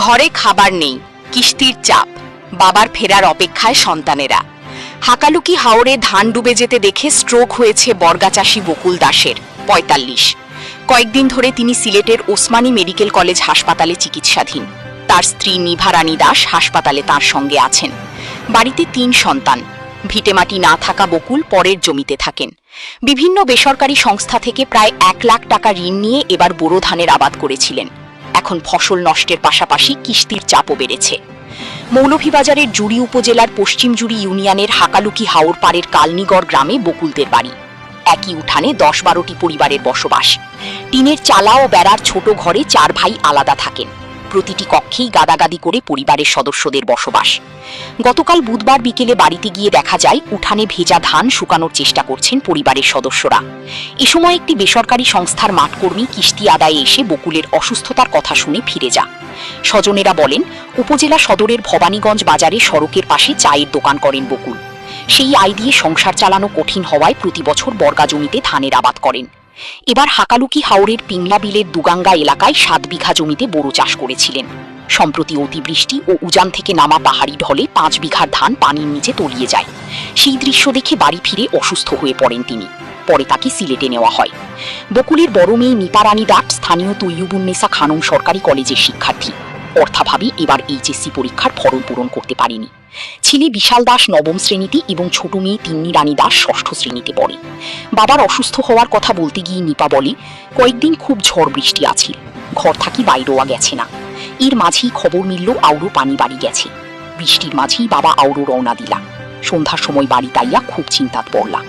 ঘরে খাবার নেই, কিস্তির চাপ, বাবার ফেরার অপেক্ষায় সন্তানেরা। হাকালুকি হাওরে ধান ডুবে যেতে দেখে স্ট্রোক হয়েছে বর্গা চাষী বকুল দাসের, ৪৫। কয়েকদিন ধরে তিনি সিলেটের ওসমানী মেডিকেল কলেজ হাসপাতালে চিকিৎসাধীন। তার স্ত্রী নিভা রানী দাস হাসপাতালে তার সঙ্গে আছেন। বাড়িতে ৩ সন্তান। ভিটেমাটি না থাকা বকুল পরের জমিতে থাকেন। বিভিন্ন বেসরকারি সংস্থা থেকে প্রায় ১ লাখ টাকা ঋণ নিয়ে এবার বোরো ধানের আবাদ করেছিলেন। এখন ফসল নষ্টের পাশাপাশি কিস্তির চাপও বেড়েছে। মৌলভীবাজারের জুড়ি উপজেলার পশ্চিম জুড়ি ইউনিয়নের হাকালুকি হাওর পাড়ের কালনিগড় গ্রামে বকুলদের বাড়ি। একই উঠানে ১০-১২টি পরিবারের বসবাস। টিনের চালা ও বেড়ার ছোট ঘরে ৪ ভাই আলাদা থাকেন। প্রতিটি কক্ষেই গাদাগাদি করে পরিবারের সদস্যদের বসবাস। গতকাল বুধবার বিকেলে বাড়িতে গিয়ে দেখা যায় উঠানে ভেজা ধান শুকানোর চেষ্টা করছেন পরিবারের সদস্যরা। এ সময় একটি বেসরকারি সংস্থার মাঠকর্মী কিস্তি আদায়ে এসে বকুলের অসুস্থতার কথা শুনে ফিরে যান। স্বজনেরা বলেন, উপজেলা সদরের ভবানীগঞ্জ বাজারে সড়কের পাশে চায়ের দোকান করেন বকুল। সেই আয় দিয়ে সংসার চালানো কঠিন হওয়ায় প্রতি বছর বর্গা জমিতে ধানের আবাদ করেন। এবার হাকালুকি হাওরের পিংলা বিলের দুগাঙ্গা এলাকায় ৭ বিঘা জমিতে বোরো চাষ করেছিলেন। সম্প্রতি অতিবৃষ্টি ও উজান থেকে নামা পাহাড়ি ঢলে ৫ বিঘার ধান পানির নিচে তলিয়ে যায়। সেই দৃশ্য দেখে বাড়ি ফিরে অসুস্থ হয়ে পড়েন তিনি। পরে তাকে সিলেটে নেওয়া হয়। বকুলের বড় মেয়ে নিপা রানী দাস স্থানীয় তৈয়ুবুন্নেসা খানম সরকারি কলেজের শিক্ষার্থী। অর্থাভাবে এবার এইচএসসি পরীক্ষার ফরম পূরণ করতে পারেনি। ছেলে বিশাল দাস ৯ম শ্রেণীতে এবং ছোট মেয়ে তিন্নি রানী দাস ৬ষ্ঠ শ্রেণীতে পড়ে। বাবার অসুস্থ হওয়ার কথা বলতে গিয়ে নিপা বলে, কয়েকদিন খুব ঝড় বৃষ্টি আছিল, ঘর থাকি বাইরেওয়া গেছে না। এর মাঝেই খবর মিলল আউরো পানি বাড়ি গেছে। বৃষ্টির মাঝেই বাবা আউরো রওনা দিলা। সন্ধ্যার সময় বাড়ি তাইয়া খুব চিন্তাত পড়লা।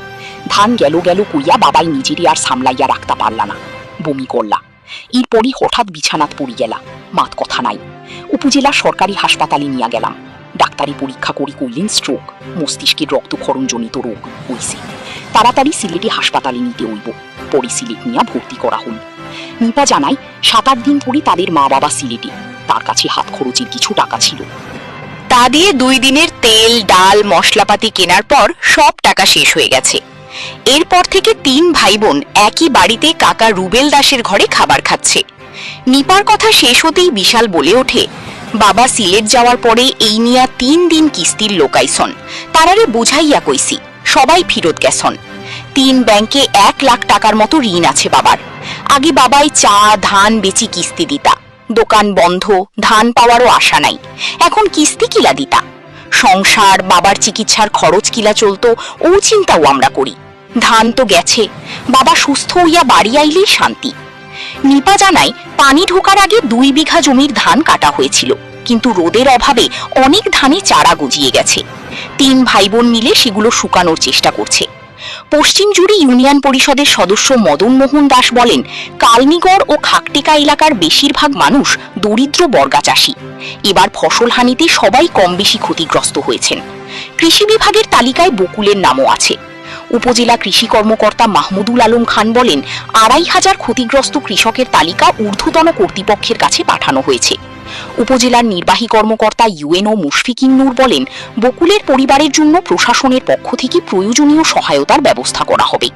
ধান গেল কইয়া বাবাই নিজেরই আর সামলাইয়া রাখতে পারলা না, বমি করলা। এরপরই হঠাৎ বিছানাত পড়ি গেলা, মাত কথা নাই। উপজেলা সরকারি হাসপাতালে নিয়ে গেলাম। ডাক্তারি পরীক্ষা করি কইলেন স্ট্রোক, মস্তিষ্কের রক্তক্ষরণজনিত রোগ হইছে। তাড়াতাড়ি সিলেটে হাসপাতালে নিতে হইব। পরে সিলেট নিয়ে ভর্তি করা হল। নিপা জানায়, ৭-৮ দিন পরে তাদের মা বাবা সিলেটে। তার কাছে হাত খরচের কিছু টাকা ছিল। তা দিয়ে ২ দিনের তেল, ডাল, মশলাপাতি কেনার পর সব টাকা শেষ হয়ে গেছে। এরপর থেকে ৩ ভাই বোন একই বাড়িতে কাকা রুবেল দাসের ঘরে খাবার খাচ্ছে। নিপার কথা শেষ হতেই বিশাল বলে ওঠে, বাবা সিলেট যাওয়ার পরে এই নিয়া ৩ দিন কিস্তির লোকাইছন, তারারে বুঝাইয়া কইছি, সবাই ফিরত গেছন। ৩ ব্যাংকে ১ লাখ টাকার মতো ঋণ আছে বাবার। আগে বাবাই চা ধান বেচি কিস্তি দিতা, দোকান বন্ধ, ধান পাওয়ারও আশা নাই। এখন কিস্তি কিলা দিতা। সংসার, বাবার চিকিৎসার খরচ কিলা চলতো, ও চিন্তাও আমরা করি। ধান তো গেছে, বাবা সুস্থ হইয়া বাড়ি আইলেই শান্তি। নিপা জানায়, পানি ঢোকার আগে ২ বিঘা জমির ধান কাটা হয়েছিল, কিন্তু রোদের অভাবে অনেক ধানে চারা গজিয়ে গেছে। ৩ ভাই বোন মিলে সেগুলো শুকানোর চেষ্টা করছে। পশ্চিম জুড়ি ইউনিয়ন পরিষদের সদস্য মদন মোহন দাস বলেন, কালনিগড় ও খাকটিকা এলাকার বেশিরভাগ মানুষ দরিদ্র বর্গা চাষী। এবার ফসল হানিতে সবাই কম বেশি ক্ষতিগ্রস্ত হয়েছেন। কৃষি বিভাগের তালিকায় বকুলের নামও আছে। উপজেলা কৃষি কর্মকর্তা মাহমুদুল আলম খান বলেন, ২৫০০ ক্ষতিগ্রস্ত কৃষকের তালিকা ঊর্ধ্বতন কর্তৃপক্ষের কাছে পাঠানো হয়েছে। উপজেলার নির্বাহী কর্মকর্তা ইউএনও মুশফিকিন নূর বলেন, বকুলের পরিবারের জন্য প্রশাসনের পক্ষ থেকে প্রয়োজনীয় সহায়তার ব্যবস্থা করা হবে।